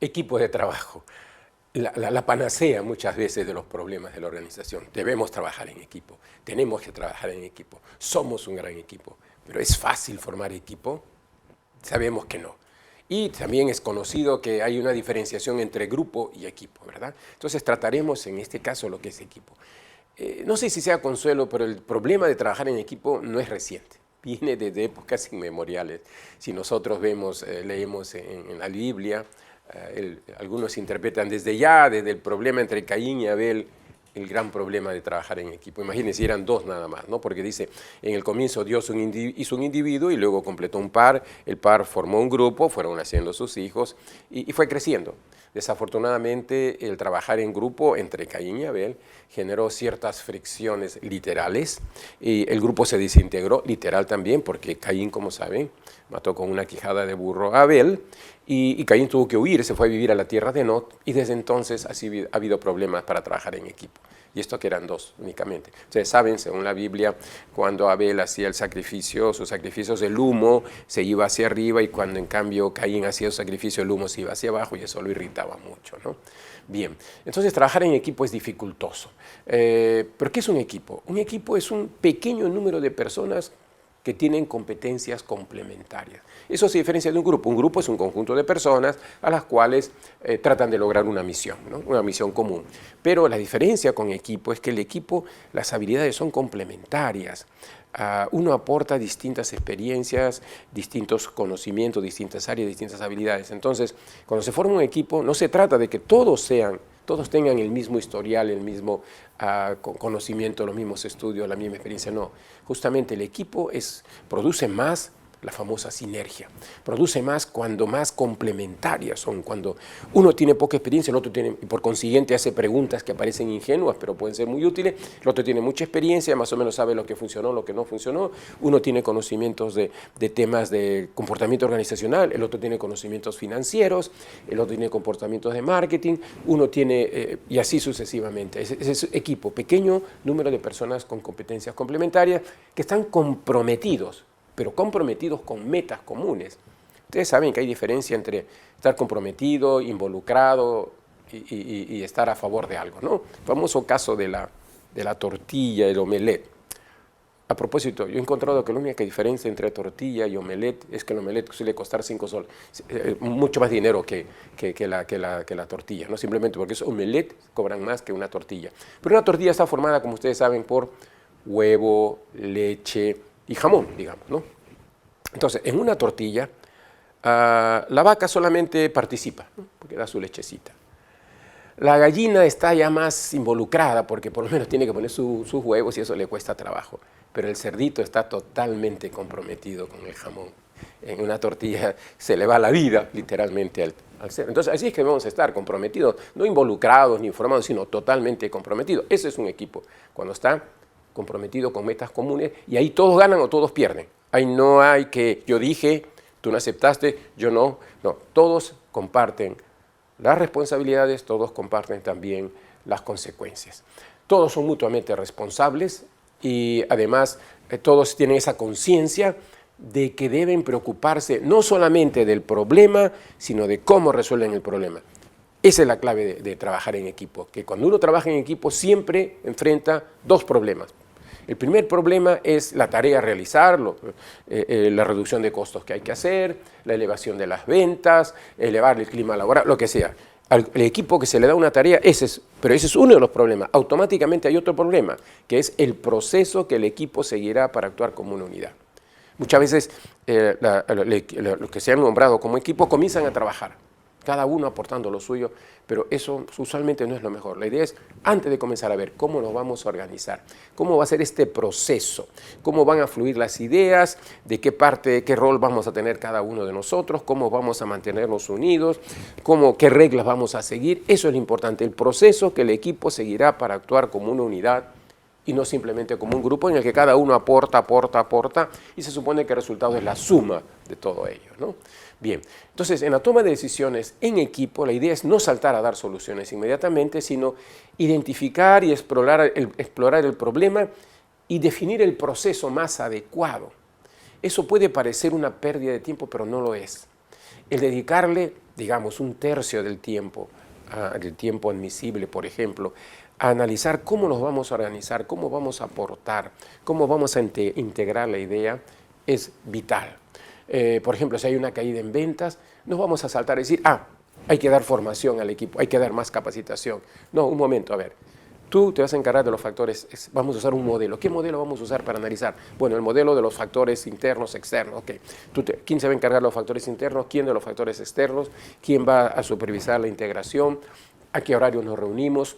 Equipo de trabajo. La panacea muchas veces de los problemas de la organización. Debemos trabajar en equipo, tenemos que trabajar en equipo, somos un gran equipo, pero ¿es fácil formar equipo? Sabemos que no. Y también es conocido que hay una diferenciación entre grupo y equipo, ¿verdad? Entonces trataremos en este caso lo que es equipo. No sé si sea consuelo, pero el problema de trabajar en equipo no es reciente. Viene desde épocas inmemoriales. Si nosotros vemos, leemos en la Biblia, algunos interpretan desde el problema entre Caín y Abel, el gran problema de trabajar en equipo. Imagínense, eran dos nada más, ¿no? Porque dice, en el comienzo Dios hizo un individuo y luego completó un par, el par formó un grupo, fueron naciendo sus hijos y fue creciendo. Desafortunadamente, el trabajar en grupo entre Caín y Abel generó ciertas fricciones literales y el grupo se desintegró, literal también, porque Caín, como saben, mató con una quijada de burro a Abel y Caín tuvo que huir, se fue a vivir a la tierra de Nod y desde entonces ha habido problemas para trabajar en equipo. Y esto que eran dos únicamente. Ustedes saben, según la Biblia, cuando Abel hacía el sacrificio, sus sacrificios, el humo se iba hacia arriba y cuando en cambio Caín hacía el sacrificio, el humo se iba hacia abajo y eso lo irritaba mucho, ¿no? Bien, entonces trabajar en equipo es dificultoso. ¿Pero qué es un equipo? Un equipo es un pequeño número de personas que tienen competencias complementarias. Eso se diferencia de un grupo. Un grupo es un conjunto de personas a las cuales tratan de lograr una misión, ¿no? Una misión común. Pero la diferencia con equipo es que el equipo, las habilidades son complementarias. Uno aporta distintas experiencias, distintos conocimientos, distintas áreas, distintas habilidades. Entonces, cuando se forma un equipo, no se trata de que todos tengan el mismo historial, el mismo conocimiento, los mismos estudios, la misma experiencia, no. Justamente el equipo produce más la famosa sinergia. Produce más cuando más complementarias son. Cuando uno tiene poca experiencia, el otro tiene, y por consiguiente hace preguntas que parecen ingenuas, pero pueden ser muy útiles. El otro tiene mucha experiencia, más o menos sabe lo que funcionó, lo que no funcionó. Uno tiene conocimientos de temas de comportamiento organizacional, el otro tiene conocimientos financieros, el otro tiene comportamientos de marketing, uno tiene, y así sucesivamente. Es equipo, pequeño número de personas con competencias complementarias que están comprometidos, pero comprometidos con metas comunes. Ustedes saben que hay diferencia entre estar comprometido, involucrado y estar a favor de algo, ¿no? El famoso caso de la tortilla, el omelette. A propósito, yo he encontrado que la única diferencia entre tortilla y omelette es que el omelette suele costar 5 soles, mucho más dinero que la tortilla, ¿no? Simplemente porque es omelette, cobran más que una tortilla. Pero una tortilla está formada, como ustedes saben, por huevo, leche y jamón, digamos, ¿no? Entonces, en una tortilla, la vaca solamente participa, ¿no? Porque da su lechecita. La gallina está ya más involucrada porque por lo menos tiene que poner sus huevos y eso le cuesta trabajo. Pero el cerdito está totalmente comprometido con el jamón. En una tortilla se le va la vida, literalmente, al cerdo. Entonces, así es que debemos estar comprometidos, no involucrados ni informados, sino totalmente comprometidos. Ese es un equipo, cuando está comprometido con metas comunes y ahí todos ganan o todos pierden. Ahí no hay que yo dije, tú no aceptaste, yo no. No, todos comparten las responsabilidades, todos comparten también las consecuencias. Todos son mutuamente responsables y además todos tienen esa conciencia de que deben preocuparse no solamente del problema, sino de cómo resuelven el problema. Esa es la clave de trabajar en equipo, que cuando uno trabaja en equipo siempre enfrenta dos problemas. El primer problema es la tarea a realizar, la reducción de costos que hay que hacer, la elevación de las ventas, elevar el clima laboral, lo que sea. Al equipo que se le da una tarea, pero ese es uno de los problemas. Automáticamente hay otro problema, que es el proceso que el equipo seguirá para actuar como una unidad. Muchas veces los que se han nombrado como equipo comienzan a trabajar, cada uno aportando lo suyo, pero eso usualmente no es lo mejor. La idea es, antes de comenzar a ver cómo nos vamos a organizar, cómo va a ser este proceso, cómo van a fluir las ideas, de qué rol vamos a tener cada uno de nosotros, cómo vamos a mantenernos unidos, qué reglas vamos a seguir. Eso es lo importante, el proceso que el equipo seguirá para actuar como una unidad y no simplemente como un grupo en el que cada uno aporta, y se supone que el resultado es la suma de todo ello, ¿no? Bien, entonces en la toma de decisiones en equipo la idea es no saltar a dar soluciones inmediatamente, sino identificar y explorar el problema y definir el proceso más adecuado. Eso puede parecer una pérdida de tiempo, pero no lo es. el dedicarle, digamos, un tercio del tiempo admisible, por ejemplo, a analizar cómo nos vamos a organizar, cómo vamos a aportar, cómo vamos a integrar la idea, es vital. Por ejemplo, si hay una caída en ventas, no vamos a saltar y decir, hay que dar formación al equipo, hay que dar más capacitación. No, un momento, a ver. Tú te vas a encargar de los factores, vamos a usar un modelo. ¿Qué modelo vamos a usar para analizar? Bueno, el modelo de los factores internos, externos. Okay. ¿Quién se va a encargar de los factores internos? ¿Quién de los factores externos? ¿Quién va a supervisar la integración? ¿A qué horario nos reunimos?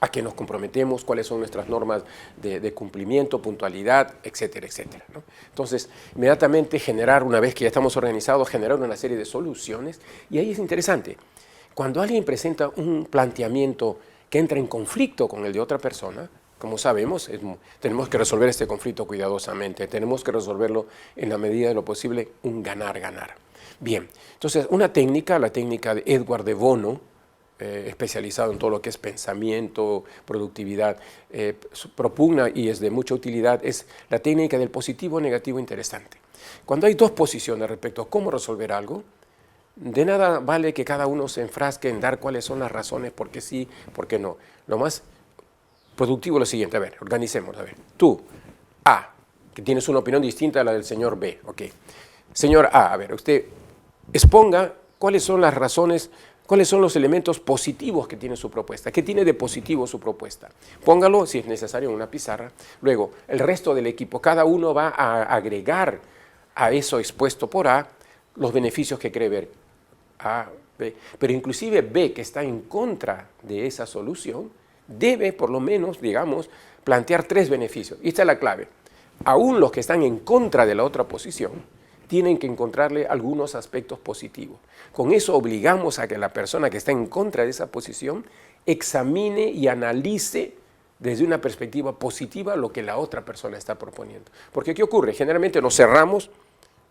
¿A qué nos comprometemos? ¿Cuáles son nuestras normas de cumplimiento, puntualidad, etcétera, etcétera, ¿no? Entonces, inmediatamente generar, una vez que ya estamos organizados, generar una serie de soluciones. Y ahí es interesante. Cuando alguien presenta un planteamiento que entra en conflicto con el de otra persona, como sabemos, tenemos que resolver este conflicto cuidadosamente, tenemos que resolverlo en la medida de lo posible, un ganar-ganar. Bien, entonces una técnica, la técnica de Edward de Bono, especializado en todo lo que es pensamiento, productividad, propugna y es de mucha utilidad, es la técnica del positivo, negativo, interesante. Cuando hay dos posiciones respecto a cómo resolver algo, de nada vale que cada uno se enfrasque en dar cuáles son las razones, por qué sí, por qué no. Lo más productivo es lo siguiente, a ver, organicemos, a ver. Tú, A, que tienes una opinión distinta a la del señor B, ok. Señor A ver, usted exponga cuáles son las razones, cuáles son los elementos positivos que tiene su propuesta. ¿Qué tiene de positivo su propuesta? Póngalo, si es necesario, en una pizarra. Luego, el resto del equipo, cada uno va a agregar a eso expuesto por A los beneficios que cree ver. A, B. Pero inclusive B, que está en contra de esa solución, debe por lo menos, digamos, plantear 3 beneficios. Y esta es la clave. Aún los que están en contra de la otra posición tienen que encontrarle algunos aspectos positivos. Con eso obligamos a que la persona que está en contra de esa posición examine y analice desde una perspectiva positiva lo que la otra persona está proponiendo. Porque ¿qué ocurre? Generalmente nos cerramos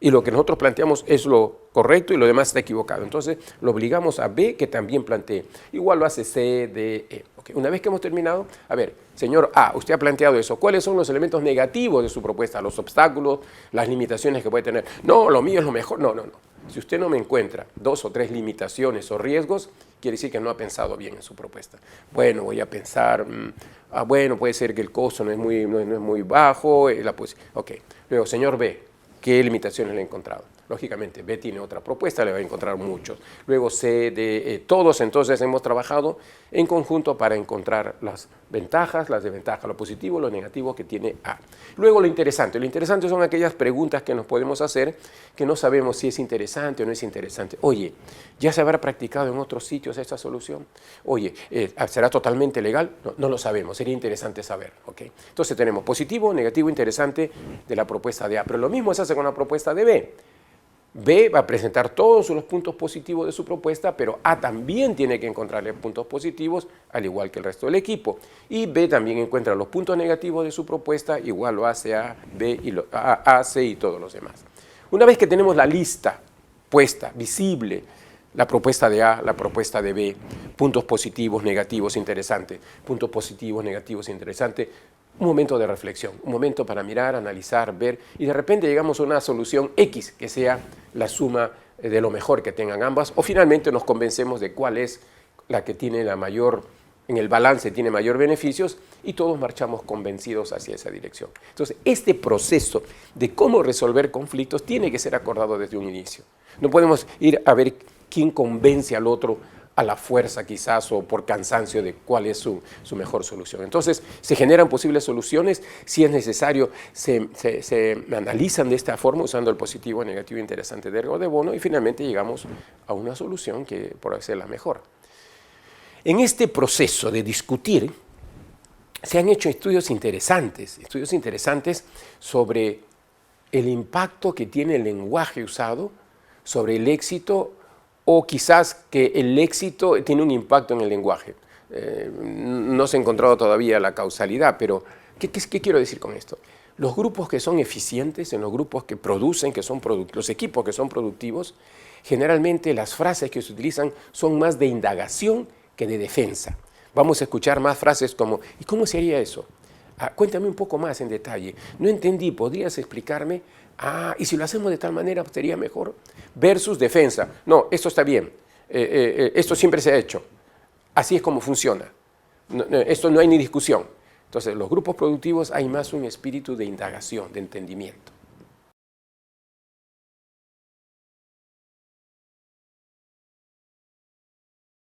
y lo que nosotros planteamos es lo correcto y lo demás está equivocado. Entonces, lo obligamos a B que también plantee. Igual lo hace C, D, E. Okay. Una vez que hemos terminado, a ver, señor A, usted ha planteado eso. ¿Cuáles son los elementos negativos de su propuesta? Los obstáculos, las limitaciones que puede tener. No, lo mío es lo mejor. No. Si usted no me encuentra 2 o 3 limitaciones o riesgos, quiere decir que no ha pensado bien en su propuesta. Bueno, voy a pensar, bueno, puede ser que el costo no es muy bajo. Ok. Luego, señor B, ¿qué limitaciones le he encontrado? Lógicamente, B tiene otra propuesta, le va a encontrar muchos. Luego C, D, E, todos entonces hemos trabajado en conjunto para encontrar las ventajas, las desventajas, lo positivo, lo negativo que tiene A. Luego lo interesante son aquellas preguntas que nos podemos hacer que no sabemos si es interesante o no es interesante. Oye, ¿ya se habrá practicado en otros sitios esta solución? Oye, ¿será totalmente legal? No lo sabemos, sería interesante saber. ¿Okay? Entonces tenemos positivo, negativo, interesante de la propuesta de A, pero lo mismo se hace con la propuesta de B. B va a presentar todos los puntos positivos de su propuesta, pero A también tiene que encontrarle puntos positivos, al igual que el resto del equipo. Y B también encuentra los puntos negativos de su propuesta, igual lo hace A, B, y A, C y todos los demás. Una vez que tenemos la lista puesta, visible, la propuesta de A, la propuesta de B, puntos positivos, negativos, interesantes, puntos positivos, negativos, interesantes, un momento de reflexión, un momento para mirar, analizar, ver, y de repente llegamos a una solución X, que sea la suma de lo mejor que tengan ambas, o finalmente nos convencemos de cuál es la que tiene la mayor, en el balance tiene mayor beneficios, y todos marchamos convencidos hacia esa dirección. Entonces, este proceso de cómo resolver conflictos tiene que ser acordado desde un inicio. No podemos ir a ver quién convence al otro a la fuerza quizás o por cansancio de cuál es su mejor solución. Entonces se generan posibles soluciones, si es necesario se analizan de esta forma usando el positivo, negativo, interesante de Edward de Bono y finalmente llegamos a una solución que puede ser la mejor. En este proceso de discutir se han hecho estudios interesantes sobre el impacto que tiene el lenguaje usado sobre el éxito o quizás que el éxito tiene un impacto en el lenguaje. No se ha encontrado todavía la causalidad, pero ¿qué quiero decir con esto? Los grupos que son eficientes, en los grupos que producen, los equipos que son productivos, generalmente las frases que se utilizan son más de indagación que de defensa. Vamos a escuchar más frases como, ¿y cómo se haría eso? Cuéntame un poco más en detalle. No entendí, ¿podrías explicarme? Ah, y si lo hacemos de tal manera sería mejor. Versus defensa. No, esto está bien. Esto siempre se ha hecho. Así es como funciona. Esto no hay ni discusión. Entonces, los grupos productivos hay más un espíritu de indagación, de entendimiento.